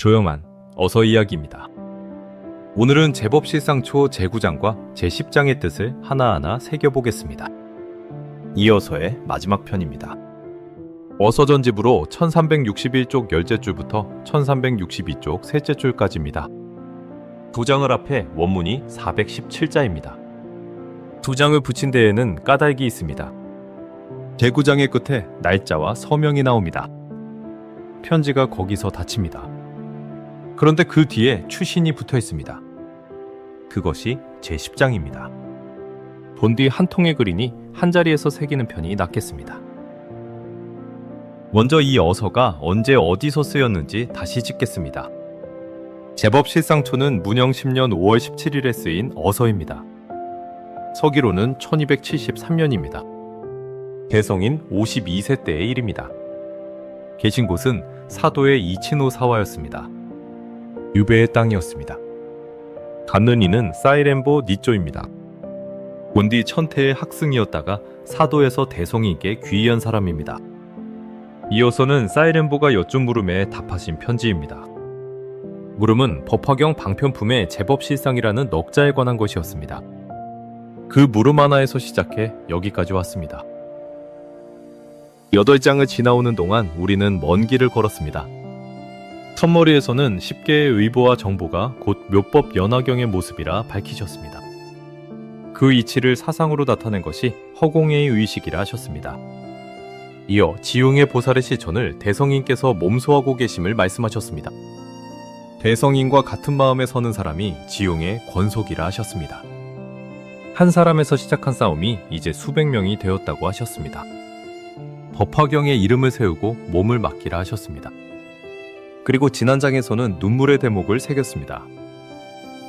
조용한 어서 이야기입니다. 오늘은 제법실상초 제9장과 제10장의 뜻을 하나하나 새겨보겠습니다. 이 어서의 마지막 편입니다. 어서 전집으로 1361쪽 열째줄부터 1362쪽 셋째 줄까지입니다. 두 장을 합해 원문이 417자입니다. 두 장을 붙인 데에는 까닭이 있습니다. 제9장의 끝에 날짜와 서명이 나옵니다. 편지가 거기서 닫힙니다. 그런데 그 뒤에 추신이 붙어 있습니다. 그것이 제10장입니다. 본디 한 통의 글이니 한 자리에서 새기는 편이 낫겠습니다. 먼저 이 어서가 언제 어디서 쓰였는지 다시 짚겠습니다. 제법실상초는 문영 10년 5월 17일에 쓰인 어서입니다. 서기로는 1273년입니다. 개성인 52세 때의 일입니다. 계신 곳은 사도의 이치노 사화였습니다. 유배의 땅이었습니다. 갖는 이는 사이렌보 니쪼입니다. 본디 천태의 학승이었다가 사도에서 대성인께 귀의한 사람입니다. 이어서는 사이렌보가 여쭌 물음에 답하신 편지입니다. 물음은 법화경 방편품의 제법실상이라는 넉자에 관한 것이었습니다. 그 물음 하나에서 시작해 여기까지 왔습니다. 8장을 지나오는 동안 우리는 먼 길을 걸었습니다. 첫머리에서는 10개의 의보와 정보가 곧 묘법 연화경의 모습이라 밝히셨습니다. 그 이치를 사상으로 나타낸 것이 허공의 의식이라 하셨습니다. 이어 지용의 보살의 실천을 대성인께서 몸소하고 계심을 말씀하셨습니다. 대성인과 같은 마음에 서는 사람이 지용의 권속이라 하셨습니다. 한 사람에서 시작한 싸움이 이제 수백 명이 되었다고 하셨습니다. 법화경의 이름을 세우고 몸을 맡기라 하셨습니다. 그리고 지난 장에서는 눈물의 대목을 새겼습니다.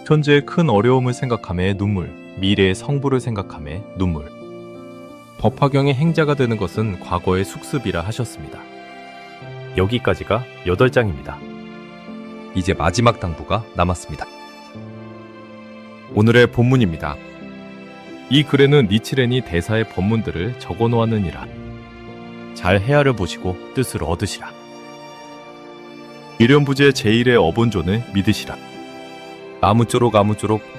현재의 큰 어려움을 생각함에 눈물, 미래의 성부를 생각함에 눈물. 법화경의 행자가 되는 것은 과거의 숙습이라 하셨습니다. 여기까지가 8장입니다. 이제 마지막 당부가 남았습니다. 오늘의 본문입니다. 이 글에는 니치렌이 대사의 법문들을 적어놓았느니라. 잘 헤아려 보시고 뜻을 얻으시라. 일련부재 제1의 어본존을 믿으시라. 아무쪼록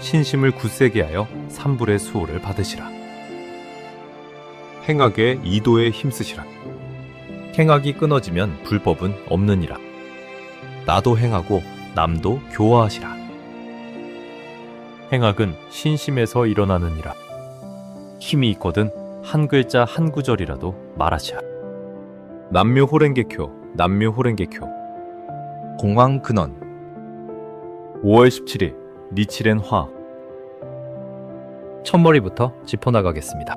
신심을 굳세게 하여 삼불의 수호를 받으시라. 행악의 이도에 힘쓰시라. 행악이 끊어지면 불법은 없느니라. 나도 행하고 남도 교화하시라. 행악은 신심에서 일어나느니라. 힘이 있거든 한 글자 한 구절이라도 말하시라. 남묘호랭개쿄 공황근원 5월 17일 니치렌 화. 첫머리부터 짚어나가겠습니다.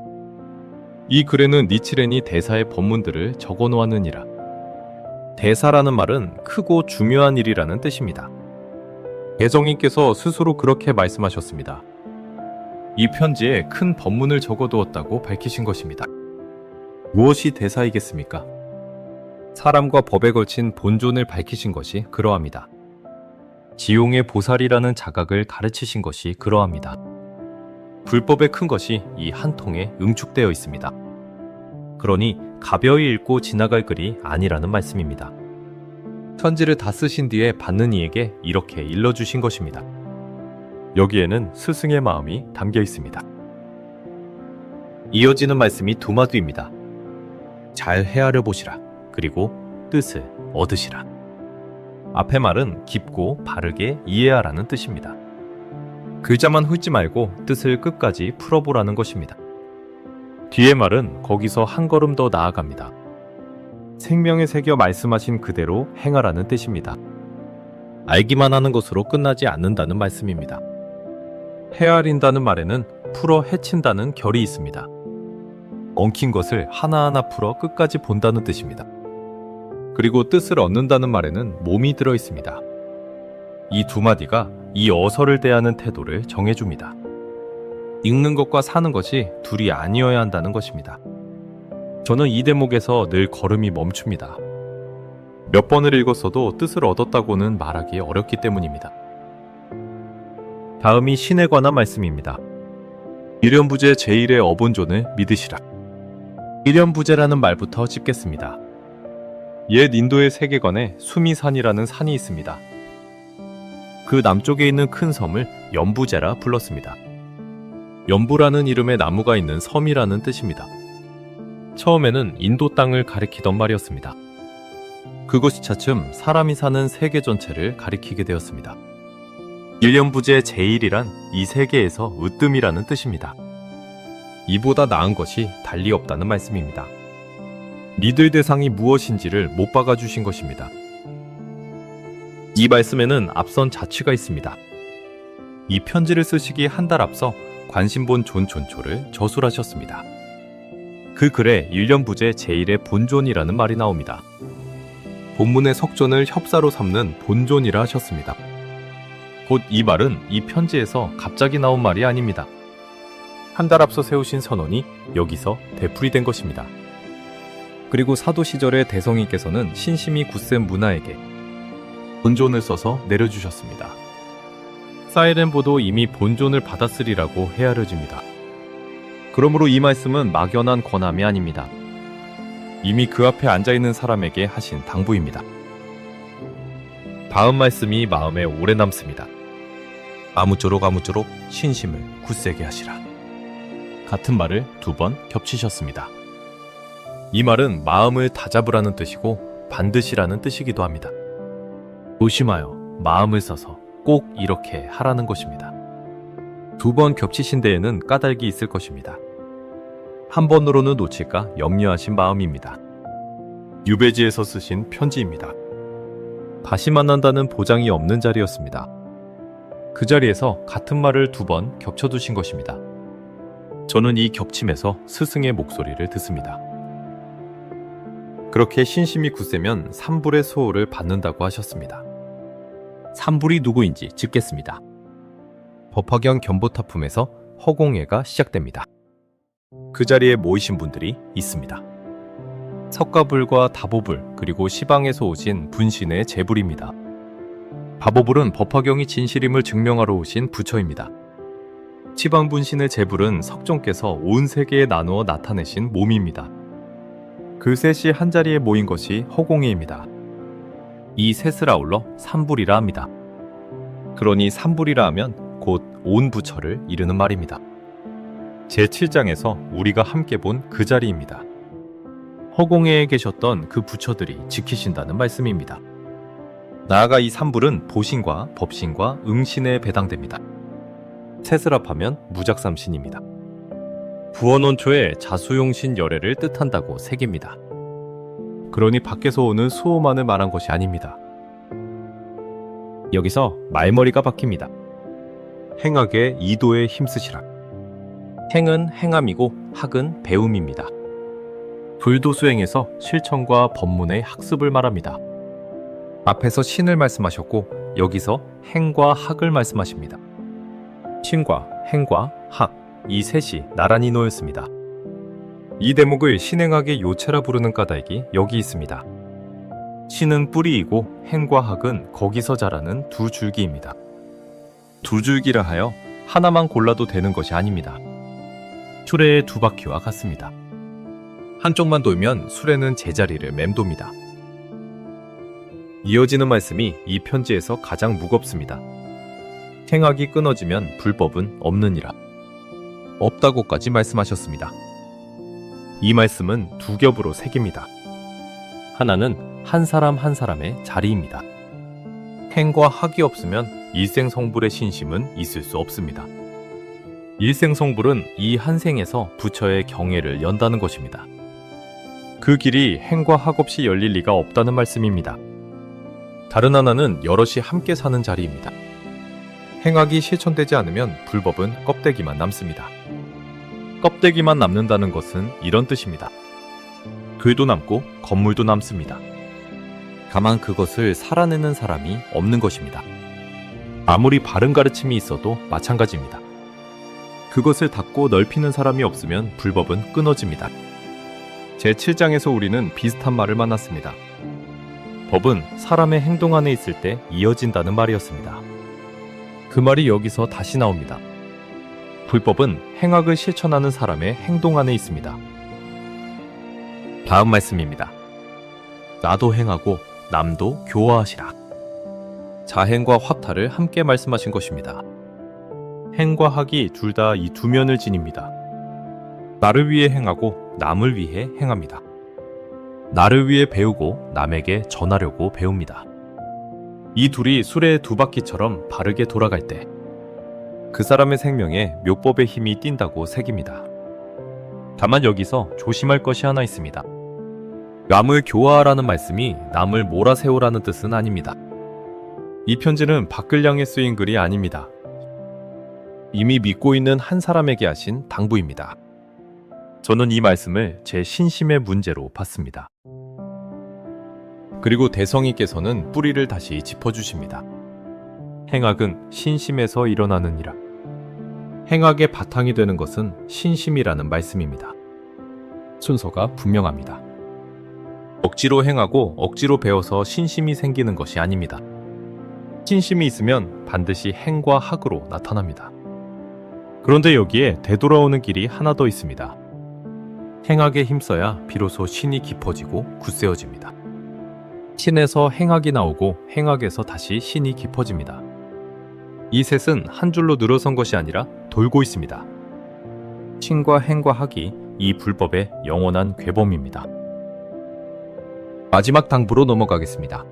이 글에는 니치렌이 대사의 법문들을 적어놓았느니라. 대사라는 말은 크고 중요한 일이라는 뜻입니다. 대성인께서 스스로 그렇게 말씀하셨습니다. 이 편지에 큰 법문을 적어두었다고 밝히신 것입니다. 무엇이 대사이겠습니까? 사람과 법에 걸친 본존을 밝히신 것이 그러합니다. 지용의 보살이라는 자각을 가르치신 것이 그러합니다. 불법의 큰 것이 이 한 통에 응축되어 있습니다. 그러니 가벼이 읽고 지나갈 글이 아니라는 말씀입니다. 편지를 다 쓰신 뒤에 받는 이에게 이렇게 일러주신 것입니다. 여기에는 스승의 마음이 담겨 있습니다. 이어지는 말씀이 두 마디입니다. 잘 헤아려 보시라. 그리고 뜻을 얻으시라. 앞의 말은 깊고 바르게 이해하라는 뜻입니다. 글자만 훑지 말고 뜻을 끝까지 풀어보라는 것입니다. 뒤의 말은 거기서 한 걸음 더 나아갑니다. 생명에 새겨 말씀하신 그대로 행하라는 뜻입니다. 알기만 하는 것으로 끝나지 않는다는 말씀입니다. 헤아린다는 말에는 풀어 헤친다는 결이 있습니다. 엉킨 것을 하나하나 풀어 끝까지 본다는 뜻입니다. 그리고 뜻을 얻는다는 말에는 몸이 들어 있습니다. 이 두 마디가 이 어서를 대하는 태도를 정해줍니다. 읽는 것과 사는 것이 둘이 아니어야 한다는 것입니다. 저는 이 대목에서 늘 걸음이 멈춥니다. 몇 번을 읽었어도 뜻을 얻었다고는 말하기 어렵기 때문입니다. 다음이 신에 관한 말씀입니다. 일련부재 제1의 어본존을 믿으시라. 일련부재라는 말부터 짚겠습니다. 옛 인도의 세계관에 수미산이라는 산이 있습니다. 그 남쪽에 있는 큰 섬을 연부제라 불렀습니다. 연부라는 이름의 나무가 있는 섬이라는 뜻입니다. 처음에는 인도 땅을 가리키던 말이었습니다. 그것이 차츰 사람이 사는 세계 전체를 가리키게 되었습니다. 일연부제 제1이란 이 세계에서 으뜸이라는 뜻입니다. 이보다 나은 것이 달리 없다는 말씀입니다. 믿을 대상이 무엇인지를 못 박아주신 것입니다. 이 말씀에는 앞선 자취가 있습니다. 이 편지를 쓰시기 한 달 앞서 관심본 존촌초를 저술하셨습니다. 그 글에 일연부제 제1의 본존이라는 말이 나옵니다. 본문의 석존을 협사로 삼는 본존이라 하셨습니다. 곧 이 말은 이 편지에서 갑자기 나온 말이 아닙니다. 한 달 앞서 세우신 선언이 여기서 되풀이된 것입니다. 그리고 사도 시절의 대성이께서는 신심이 굳센 문하에게 본존을 써서 내려주셨습니다. 사이렌보도 이미 본존을 받았으리라고 헤아려집니다. 그러므로 이 말씀은 막연한 권함이 아닙니다. 이미 그 앞에 앉아있는 사람에게 하신 당부입니다. 다음 말씀이 마음에 오래 남습니다. 아무쪼록 신심을 굳세게 하시라. 같은 말을 2번 겹치셨습니다. 이 말은 마음을 다잡으라는 뜻이고 반드시라는 뜻이기도 합니다. 조심하여 마음을 써서 꼭 이렇게 하라는 것입니다. 2번 겹치신 데에는 까닭이 있을 것입니다. 한 번으로는 놓칠까 염려하신 마음입니다. 유배지에서 쓰신 편지입니다. 다시 만난다는 보장이 없는 자리였습니다. 그 자리에서 같은 말을 2번 겹쳐두신 것입니다. 저는 이 겹침에서 스승의 목소리를 듣습니다. 그렇게 신심이 굳세면 산불의 수호를 받는다고 하셨습니다. 산불이 누구인지 짚겠습니다. 법화경 견보타품에서 허공예가 시작됩니다. 그 자리에 모이신 분들이 있습니다. 석가불과 다보불 그리고 시방에서 오신 분신의 제불입니다. 다보불은 법화경이 진실임을 증명하러 오신 부처입니다. 시방 분신의 제불은 석종께서 온 세계에 나누어 나타내신 몸입니다. 그 셋이 한자리에 모인 것이 허공예입니다. 이 셋을 아울러 삼불이라 합니다. 그러니 삼불이라 하면 곧 온 부처를 이르는 말입니다. 제7장에서 우리가 함께 본 그 자리입니다. 허공예에 계셨던 그 부처들이 지키신다는 말씀입니다. 나아가 이 삼불은 보신과 법신과 응신에 배당됩니다. 셋을 합하면 무작삼신입니다. 부원원초에 자수용신 열애를 뜻한다고 새깁니다. 그러니 밖에서 오는 수호만을 말한 것이 아닙니다. 여기서 말머리가 박힙니다. 행학의 이도에 힘쓰시라. 행은 행함이고 학은 배움입니다. 불도수행에서 실천과 법문의 학습을 말합니다. 앞에서 신을 말씀하셨고 여기서 행과 학을 말씀하십니다. 신과 행과 학, 이 셋이 나란히 놓였습니다. 이 대목을 신행학의 요체라 부르는 까닭이 여기 있습니다. 신은 뿌리이고 행과 학은 거기서 자라는 두 줄기입니다. 두 줄기라 하여 하나만 골라도 되는 것이 아닙니다. 수레의 두 바퀴와 같습니다. 한쪽만 돌면 수레는 제자리를 맴돕니다. 이어지는 말씀이 이 편지에서 가장 무겁습니다. 행학이 끊어지면 불법은 없느니라. 없다고까지 말씀하셨습니다. 이 말씀은 두 겹으로 새깁니다. 하나는 한 사람 한 사람의 자리입니다. 행과 학이 없으면 일생성불의 신심은 있을 수 없습니다. 일생성불은 이 한 생에서 부처의 경애를 연다는 것입니다. 그 길이 행과 학 없이 열릴 리가 없다는 말씀입니다. 다른 하나는 여럿이 함께 사는 자리입니다. 행학이 실천되지 않으면 불법은 껍데기만 남습니다. 껍데기만 남는다는 것은 이런 뜻입니다. 글도 남고 건물도 남습니다. 다만 그것을 살아내는 사람이 없는 것입니다. 아무리 바른 가르침이 있어도 마찬가지입니다. 그것을 닫고 넓히는 사람이 없으면 불법은 끊어집니다. 제7장에서 우리는 비슷한 말을 만났습니다. 법은 사람의 행동 안에 있을 때 이어진다는 말이었습니다. 그 말이 여기서 다시 나옵니다. 불법은 행학을 실천하는 사람의 행동 안에 있습니다. 다음 말씀입니다. 나도 행하고 남도 교화하시라. 자행과 화타를 함께 말씀하신 것입니다. 행과 학이 둘 다 이 두 면을 지닙니다. 나를 위해 행하고 남을 위해 행합니다. 나를 위해 배우고 남에게 전하려고 배웁니다. 이 둘이 수레의 두 바퀴처럼 바르게 돌아갈 때 그 사람의 생명에 묘법의 힘이 띈다고 새깁니다. 다만 여기서 조심할 것이 하나 있습니다. 남을 교화하라는 말씀이 남을 몰아세우라는 뜻은 아닙니다. 이 편지는 밖을 향해 쓰인 글이 아닙니다. 이미 믿고 있는 한 사람에게 하신 당부입니다. 저는 이 말씀을 제 신심의 문제로 봤습니다. 그리고 대성이께서는 뿌리를 다시 짚어주십니다. 행악은 신심에서 일어나느니라. 행악의 바탕이 되는 것은 신심이라는 말씀입니다. 순서가 분명합니다. 억지로 행하고 억지로 배워서 신심이 생기는 것이 아닙니다. 신심이 있으면 반드시 행과 학으로 나타납니다. 그런데 여기에 되돌아오는 길이 하나 더 있습니다. 행악에 힘써야 비로소 신이 깊어지고 굳세어집니다. 신에서 행악이 나오고 행악에서 다시 신이 깊어집니다. 이 셋은 한 줄로 늘어선 것이 아니라 돌고 있습니다. 신과 행과 학이 이 불법의 영원한 괴범입니다. 마지막 당부로 넘어가겠습니다.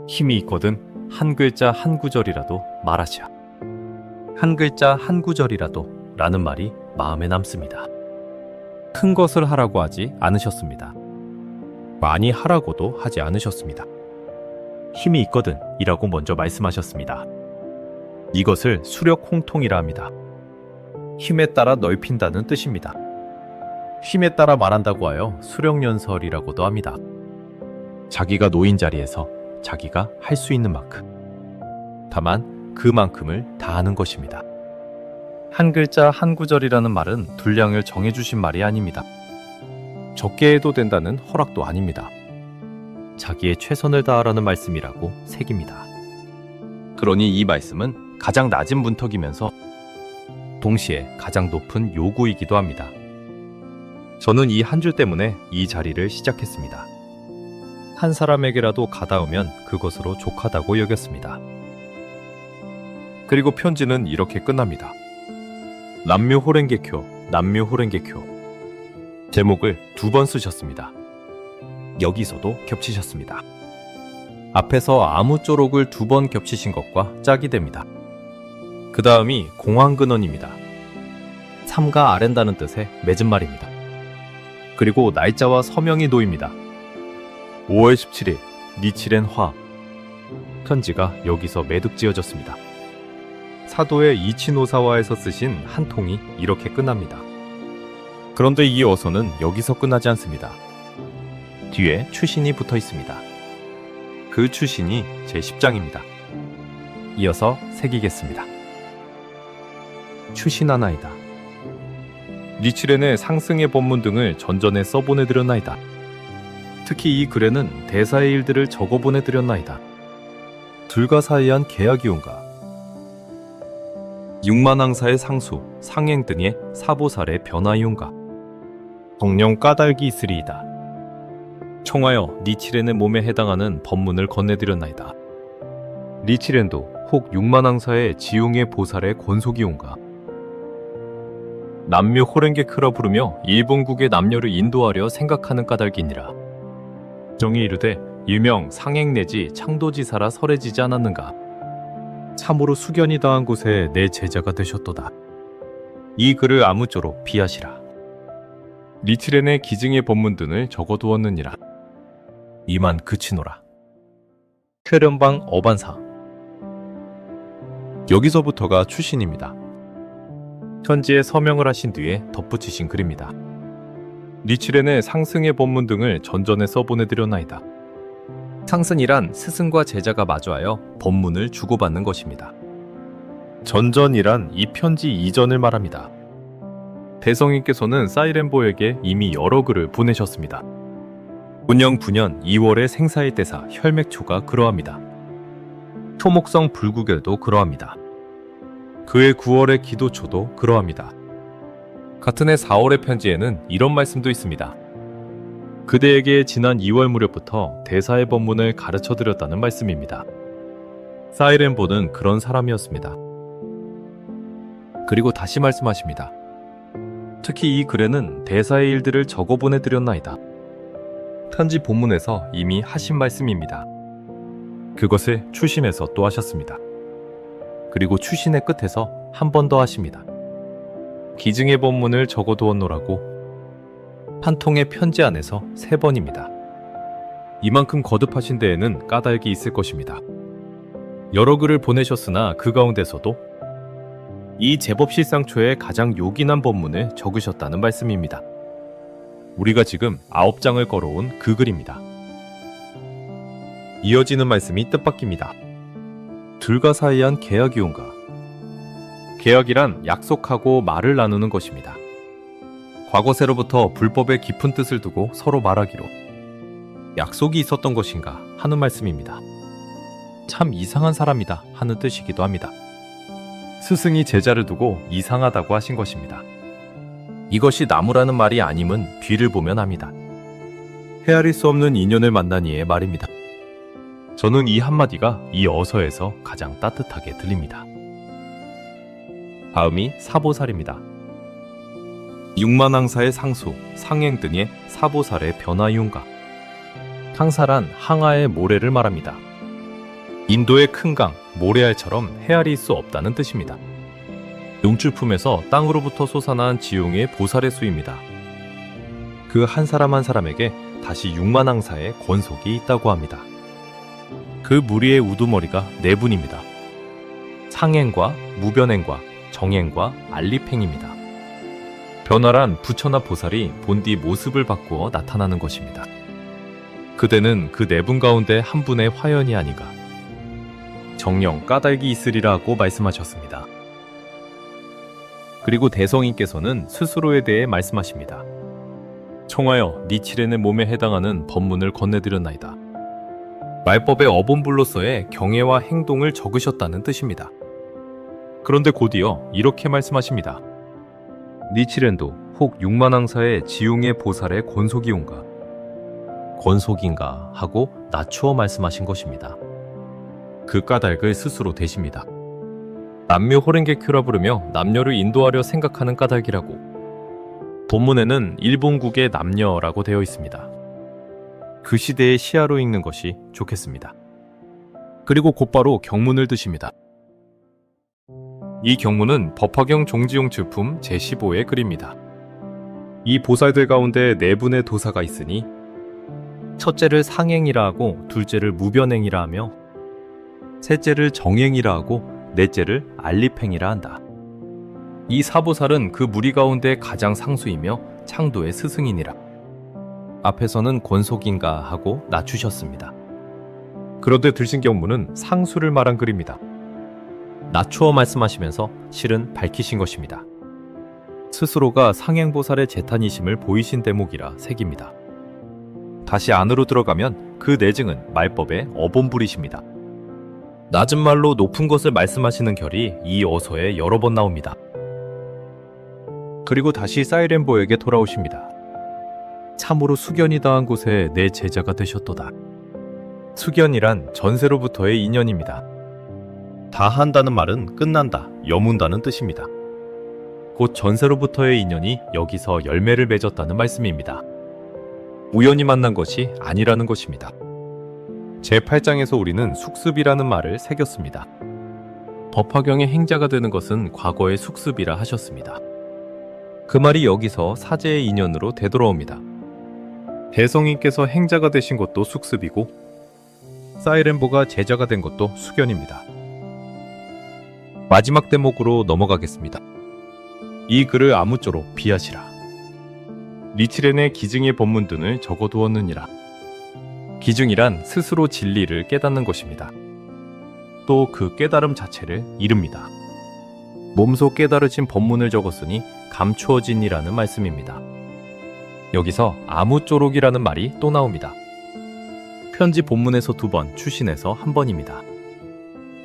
힘이 있거든 한 글자 한 구절이라도 말하시라. 한 글자 한 구절이라도 라는 말이 마음에 남습니다. 큰 것을 하라고 하지 않으셨습니다. 많이 하라고도 하지 않으셨습니다. 힘이 있거든 이라고 먼저 말씀하셨습니다. 이것을 수력 홍통이라 합니다. 힘에 따라 넓힌다는 뜻입니다. 힘에 따라 말한다고 하여 수력연설이라고도 합니다. 자기가 놓인 자리에서 자기가 할 수 있는 만큼, 다만 그만큼을 다하는 것입니다. 한 글자 한 구절이라는 말은 분량을 정해주신 말이 아닙니다. 적게 해도 된다는 허락도 아닙니다. 자기의 최선을 다하라는 말씀이라고 새깁니다. 그러니 이 말씀은 가장 낮은 문턱이면서 동시에 가장 높은 요구이기도 합니다. 저는 이 한 줄 때문에 이 자리를 시작했습니다. 한 사람에게라도 가닿으면 그것으로 족하다고 여겼습니다. 그리고 편지는 이렇게 끝납니다. 남묘호랭개쿄, 남묘호랭개쿄. 제목을 두 번 쓰셨습니다. 여기서도 겹치셨습니다. 앞에서 아무쪼록을 두 번 겹치신 것과 짝이 됩니다. 그 다음이 공황근원입니다. 삼가 아랜다는 뜻의 맺은 말입니다. 그리고 날짜와 서명이 놓입니다. 5월 17일 니치렌 화. 편지가 여기서 매듭 지어졌습니다. 사도의 이치노사와에서 쓰신 한 통이 이렇게 끝납니다. 그런데 이 어선은 여기서 끝나지 않습니다. 뒤에 추신이 붙어 있습니다. 그 추신이 제 10장입니다. 이어서 새기겠습니다. 추신하나이다. 니치렌의 상승의 법문 등을 전전에 써보내드렸나이다. 특히 이 글에는 대사의 일들을 적어보내드렸나이다. 둘과 사이한 계약이온가. 육만항사의 상수, 상행 등의 사보살의 변화이온가. 정령 까닭이 있으리이다. 총하여 니치렌의 몸에 해당하는 법문을 건네드렸나이다. 니치렌도 혹 육만항사의 지웅의 보살의 권속이온가. 남묘 호랭개크라 부르며 일본국의 남녀를 인도하려 생각하는 까닭이니라. 정이 이르되 일명 상행 내지 창도지사라 설해지지 않았는가. 참으로 숙연히 다한 곳에 내 제자가 되셨도다. 이 글을 아무쪼록 비하시라. 니치렌의 기증의 법문 등을 적어두었느니라. 이만 그치노라. 퇴련방 어반사. 여기서부터가 추신입니다. 편지에 서명을 하신 뒤에 덧붙이신 글입니다. 니치렌의 상승의 법문 등을 전전에 써보내드렸나이다. 상승이란 스승과 제자가 마주하여 법문을 주고받는 것입니다. 전전이란 이 편지 이전을 말합니다. 대성인께서는 사이렌보에게 이미 여러 글을 보내셨습니다. 운영 9년 2월의 생사의 대사 혈맥초가 그러합니다. 토목성 불구결도 그러합니다. 그해 9월의 기도초도 그러합니다. 같은 해 4월의 편지에는 이런 말씀도 있습니다. 그대에게 지난 2월 무렵부터 대사의 법문을 가르쳐드렸다는 말씀입니다. 사이렌보는 그런 사람이었습니다. 그리고 다시 말씀하십니다. 특히 이 글에는 대사의 일들을 적어 보내드렸나이다. 편지 본문에서 이미 하신 말씀입니다. 그것을 추신에서 또 하셨습니다. 그리고 추신의 끝에서 한 번 더 하십니다. 기증의 본문을 적어 두었노라고 한 통의 편지 안에서 3번입니다. 이만큼 거듭하신 데에는 까닭이 있을 것입니다. 여러 글을 보내셨으나 그 가운데서도 이 제법 실상초에 가장 요긴한 본문을 적으셨다는 말씀입니다. 우리가 지금 9장을 걸어온 그 글입니다. 이어지는 말씀이 뜻밖입니다. 둘과 사이한 계약이온가? 계약이란 약속하고 말을 나누는 것입니다. 과거세로부터 불법의 깊은 뜻을 두고 서로 말하기로 약속이 있었던 것인가 하는 말씀입니다. 참 이상한 사람이다 하는 뜻이기도 합니다. 스승이 제자를 두고 이상하다고 하신 것입니다. 이것이 나무라는 말이 아님은 뒤를 보면 압니다. 헤아릴 수 없는 인연을 만나니의 말입니다. 저는 이 한마디가 이 어서에서 가장 따뜻하게 들립니다. 다음이 사보살입니다. 육만항사의 상수, 상행 등의 사보살의 변화이운가? 항사란 항아의 모래를 말합니다. 인도의 큰 강, 모래알처럼 헤아릴 수 없다는 뜻입니다. 용출품에서 땅으로부터 솟아난 지용의 보살의 수입니다. 그 한 사람 한 사람에게 다시 육만항사의 권속이 있다고 합니다. 그 무리의 우두머리가 4분입니다. 상행과 무변행과 정행과 알립행입니다. 변화란 부처나 보살이 본디 모습을 바꾸어 나타나는 것입니다. 그대는 그 4분 가운데 한 분의 화연이 아닌가. 정령 까닭이 있으리라고 말씀하셨습니다. 그리고 대성인께서는 스스로에 대해 말씀하십니다. 청하여 니치렌의 몸에 해당하는 법문을 건네드렸나이다. 말법의 어본불로서의 경애와 행동을 적으셨다는 뜻입니다. 그런데 곧이어 이렇게 말씀하십니다. 니치렌도 혹 육만항사의 지용의 보살의 권속이온가? 권속인가 하고 낮추어 말씀하신 것입니다. 그 까닭을 스스로 대십니다. 남묘 호랭개큐라 부르며 남녀를 인도하려 생각하는 까닭이라고. 본문에는 일본국의 남녀라고 되어 있습니다. 그 시대의 시야로 읽는 것이 좋겠습니다. 그리고 곧바로 경문을 드십니다. 이 경문은 법화경 종지용 주품 제15의 글입니다. 이 보살들 가운데 4분의 도사가 있으니 첫째를 상행이라 하고 둘째를 무변행이라 하며 셋째를 정행이라 하고 넷째를 알립행이라 한다. 이 사보살은 그 무리 가운데 가장 상수이며 창도의 스승이니라. 앞에서는 권속인가 하고 낮추셨습니다. 그런데 들신 경문은 상수를 말한 글입니다. 낮추어 말씀하시면서 실은 밝히신 것입니다. 스스로가 상행보살의 재탄이심을 보이신 대목이라 색입니다. 다시 안으로 들어가면 그 내증은 말법의 어본불이십니다. 낮은 말로 높은 것을 말씀하시는 결이 이 어서에 여러 번 나옵니다. 그리고 다시 사이렌보에게 돌아오십니다. 참으로 수견이 다한 곳에 내 제자가 되셨도다. 수견이란 전세로부터의 인연입니다. 다 한다는 말은 끝난다, 여문다는 뜻입니다. 곧 전세로부터의 인연이 여기서 열매를 맺었다는 말씀입니다. 우연히 만난 것이 아니라는 것입니다. 제8장에서 우리는 숙습이라는 말을 새겼습니다. 법화경의 행자가 되는 것은 과거의 숙습이라 하셨습니다. 그 말이 여기서 사제의 인연으로 되돌아옵니다. 대성인께서 행자가 되신 것도 숙습이고 사이렌보가 제자가 된 것도 수견입니다. 마지막 대목으로 넘어가겠습니다. 이 글을 아무쪼록 비하시라. 니치렌의 기증의 법문 등을 적어두었느니라. 기증이란 스스로 진리를 깨닫는 것입니다. 또 그 깨달음 자체를 이릅니다. 몸소 깨달으신 법문을 적었으니 감추어진이라는 말씀입니다. 여기서 아무쪼록이라는 말이 또 나옵니다. 편지 본문에서 2번, 추신에서 1번입니다.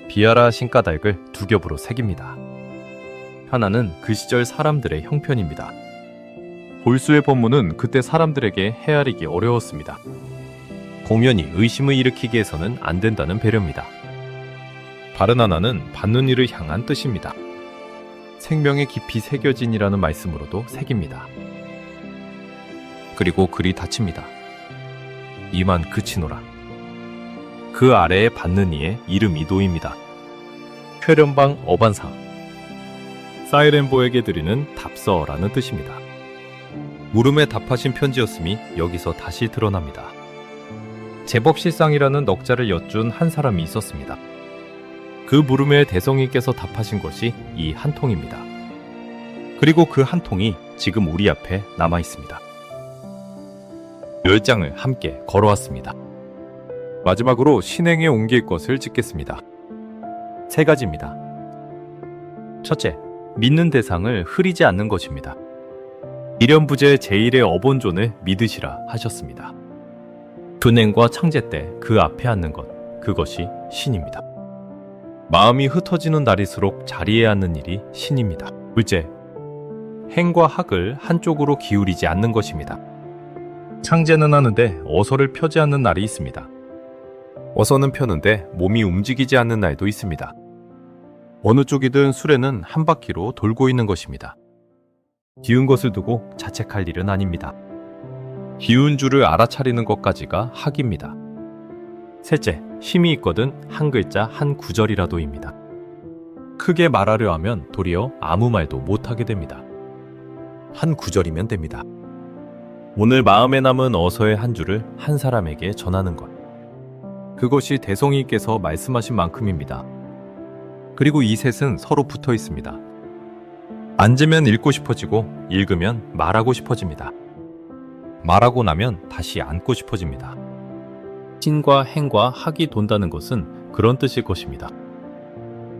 비하라 하신 까닭을 2겹으로 새깁니다. 하나는 그 시절 사람들의 형편입니다. 볼수의 법문은 그때 사람들에게 헤아리기 어려웠습니다. 공연히 의심을 일으키게 해서는 안 된다는 배려입니다. 바르나나는 받는 이를 향한 뜻입니다. 생명의 깊이 새겨진이라는 말씀으로도 새깁니다. 그리고 글이 닫힙니다. 이만 그치노라. 그 아래에 받는 이의 이름이 놓입니다. 회련방 어반상. 사이렌보에게 드리는 답서라는 뜻입니다. 물음에 답하신 편지였음이 여기서 다시 드러납니다. 제법 실상이라는 넉자를 엿준 한 사람이 있었습니다. 그 물음에 대성이께서 답하신 것이 이 한 통입니다. 그리고 그 한 통이 지금 우리 앞에 남아 있습니다. 10장을 함께 걸어왔습니다. 마지막으로 신행에 옮길 것을 찍겠습니다. 3가지입니다. 첫째, 믿는 대상을 흐리지 않는 것입니다. 미련부재 제1의 어본존을 믿으시라 하셨습니다. 분행과 창제 때 그 앞에 앉는 것, 그것이 신입니다. 마음이 흩어지는 날일수록 자리에 앉는 일이 신입니다. 둘째, 행과 학을 한쪽으로 기울이지 않는 것입니다. 창제는 하는데 어서를 펴지 않는 날이 있습니다. 어서는 펴는데 몸이 움직이지 않는 날도 있습니다. 어느 쪽이든 수레는 한 바퀴로 돌고 있는 것입니다. 기운 것을 두고 자책할 일은 아닙니다. 기운 줄을 알아차리는 것까지가 학입니다. 셋째, 힘이 있거든 한 글자 한 구절이라도입니다. 크게 말하려 하면 도리어 아무 말도 못하게 됩니다. 한 구절이면 됩니다. 오늘 마음에 남은 어서의 한 줄을 한 사람에게 전하는 것. 그것이 대성이께서 말씀하신 만큼입니다. 그리고 이 셋은 서로 붙어 있습니다. 앉으면 읽고 싶어지고 읽으면 말하고 싶어집니다. 말하고 나면 다시 앉고 싶어집니다. 신과 행과 학이 돈다는 것은 그런 뜻일 것입니다.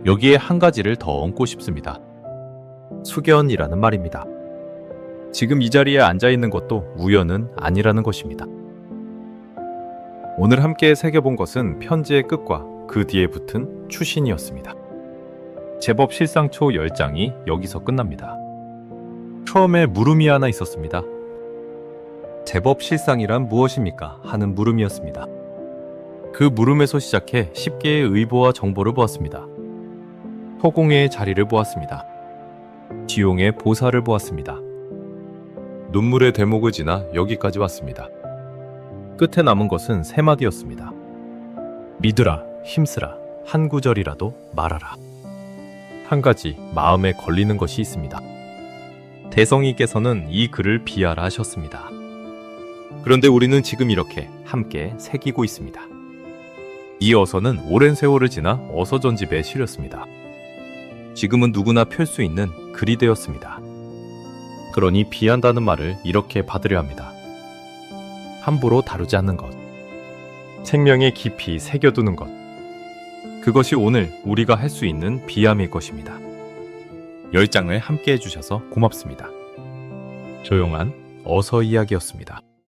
여기에 한 가지를 더 얹고 싶습니다. 수견이라는 말입니다. 지금 이 자리에 앉아 있는 것도 우연은 아니라는 것입니다. 오늘 함께 새겨본 것은 편지의 끝과 그 뒤에 붙은 추신이었습니다. 제법 실상초 10장이 여기서 끝납니다. 처음에 물음이 하나 있었습니다. 제법 실상이란 무엇입니까? 하는 물음이었습니다. 그 물음에서 시작해 10개의 의보와 정보를 보았습니다. 허공의 자리를 보았습니다. 지용의 보살을 보았습니다. 눈물의 대목을 지나 여기까지 왔습니다. 끝에 남은 것은 3마디였습니다. 믿으라, 힘쓰라, 한 구절이라도 말하라. 한 가지 마음에 걸리는 것이 있습니다. 대성이께서는 이 글을 비하라 하셨습니다. 그런데 우리는 지금 이렇게 함께 새기고 있습니다. 이 어서는 오랜 세월을 지나 어서전집에 실렸습니다. 지금은 누구나 펼 수 있는 글이 되었습니다. 그러니 비한다는 말을 이렇게 받으려 합니다. 함부로 다루지 않는 것. 생명에 깊이 새겨두는 것. 그것이 오늘 우리가 할 수 있는 비함일 것입니다. 10장을 함께 해주셔서 고맙습니다. 조용한 어서 이야기였습니다.